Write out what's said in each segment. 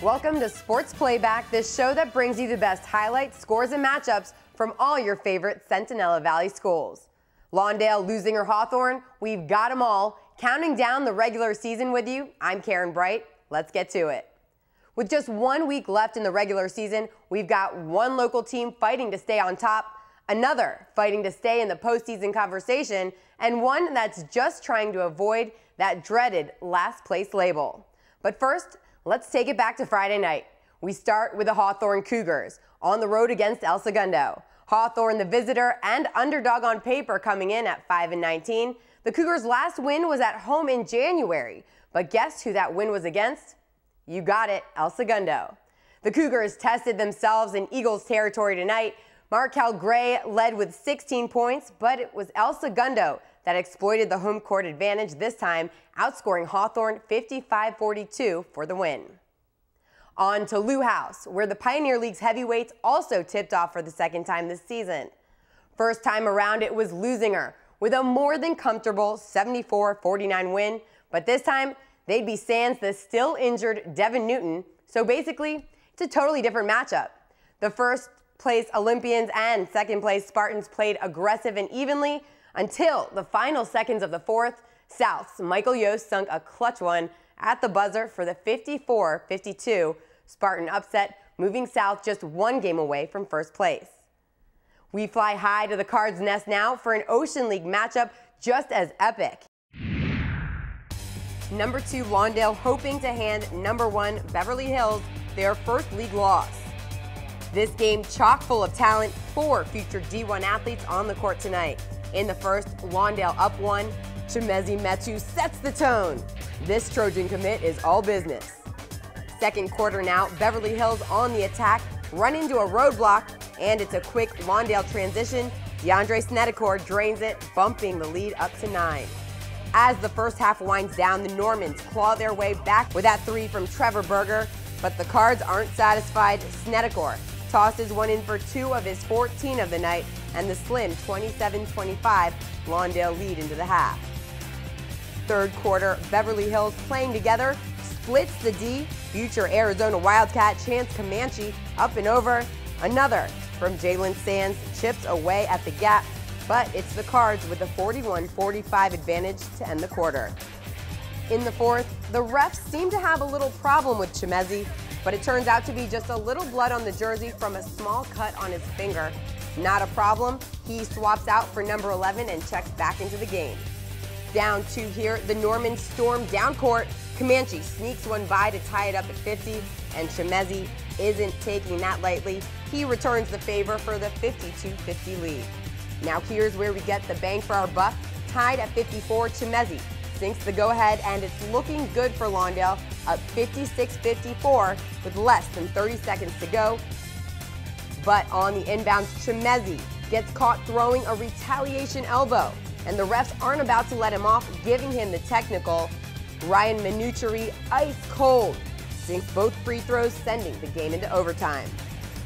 Welcome to Sports Playback, the show that brings you the best highlights, scores, and matchups from all your favorite Centinela Valley schools. Lawndale losing or Hawthorne, we've got them all. Counting down the regular season with you, I'm Karen Breit. Let's get to it. With just 1 week left in the regular season, we've got one local team fighting to stay on top, another fighting to stay in the postseason conversation, and one that's just trying to avoid that dreaded last place label. But first, let's take it back to Friday night. We start with the Hawthorne Cougars on the road against El Segundo. Hawthorne, the visitor and underdog on paper, coming in at 5-19. The Cougars' last win was at home in January, but guess who that win was against? You got it, El Segundo. The Cougars tested themselves in Eagles territory tonight. Markel Gray led with 16 points, but it was El Segundo that exploited the home court advantage this time, outscoring Hawthorne 55-42 for the win. On to Lou House, where the Pioneer League's heavyweights also tipped off for the second time this season. First time around, it was Lusinger with a more than comfortable 74-49 win, but this time they'd be sans the still injured Devin Newton, so basically it's a totally different matchup. The first place Olympians and second place Spartans played aggressive and evenly until the final seconds of the fourth. South's Michael Yost sunk a clutch one at the buzzer for the 54-52 Spartan upset, moving South just one game away from first place. We fly high to the Cards' Nest now for an Ocean League matchup just as epic. Number 2 Lawndale hoping to hand number 1 Beverly Hills their first league loss. This game chock full of talent, 4 future D1 athletes on the court tonight. In the first, Lawndale up 1. Chimezi Metu sets the tone. This Trojan commit is all business. Second quarter now, Beverly Hills on the attack, run into a roadblock, and it's a quick Lawndale transition. DeAndre Snedecor drains it, bumping the lead up to 9. As the first half winds down, the Normans claw their way back with that 3 from Trevor Berger, but the Cards aren't satisfied. Snedecor tosses one in for 2 of his 14 of the night, and the slim 27-25 Lawndale lead into the half. Third quarter, Beverly Hills playing together, splits the D. Future Arizona Wildcat Chance Comanche up and over. Another from Jalen Sands chips away at the gap, but it's the Cards with a 41-45 advantage to end the quarter. In the fourth, the refs seem to have a little problem with Chimezi, but it turns out to be just a little blood on the jersey from a small cut on his finger. Not a problem. He swaps out for number 11 and checks back into the game. Down 2 here, the Normans storm down court. Comanche sneaks one by to tie it up at 50, and Chimezi isn't taking that lightly. He returns the favor for the 52-50 lead. Now here's where we get the bang for our buck. Tied at 54, Chimezi sinks the go-ahead, and it's looking good for Lawndale, up 56-54 with less than 30 seconds to go. But on the inbounds, Chimezi gets caught throwing a retaliation elbow, and the refs aren't about to let him off, giving him the technical. Ryan Manucheri, ice cold, sinks both free throws, sending the game into overtime.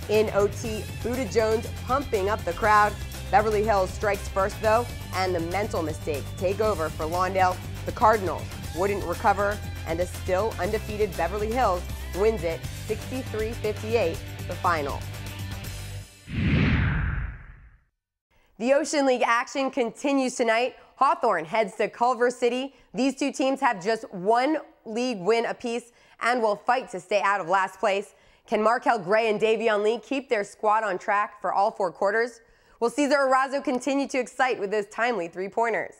In OT, Buda Jones pumping up the crowd. Beverly Hills strikes first, though, and the mental mistakes take over for Lawndale. The Cardinals wouldn't recover, and a still undefeated Beverly Hills wins it 63-58, the final. The Ocean League action continues tonight. Hawthorne heads to Culver City. These two teams have just 1 league win apiece and will fight to stay out of last place. Can Markel Gray and Davion Lee keep their squad on track for all 4 quarters? Will Cesar Arazo continue to excite with those timely 3-pointers?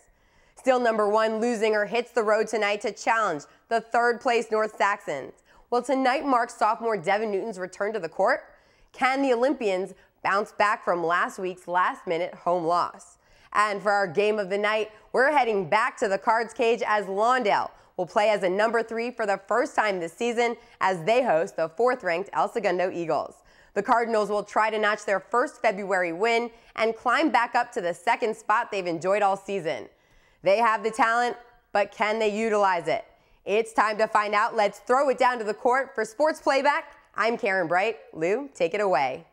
Still number 1, Lusinger hits the road tonight to challenge the 3rd place North Saxons. Will tonight mark sophomore Devin Newton's return to the court? Can the Olympians bounce back from last week's last-minute home loss? And for our game of the night, we're heading back to the Cards cage as Lawndale will play as a number 3 for the first time this season as they host the 4th-ranked El Segundo Eagles. The Cardinals will try to notch their first February win and climb back up to the 2nd spot they've enjoyed all season. They have the talent, but can they utilize it? It's time to find out. Let's throw it down to the court for Sports Playback. I'm Karen Breit. Lou, take it away.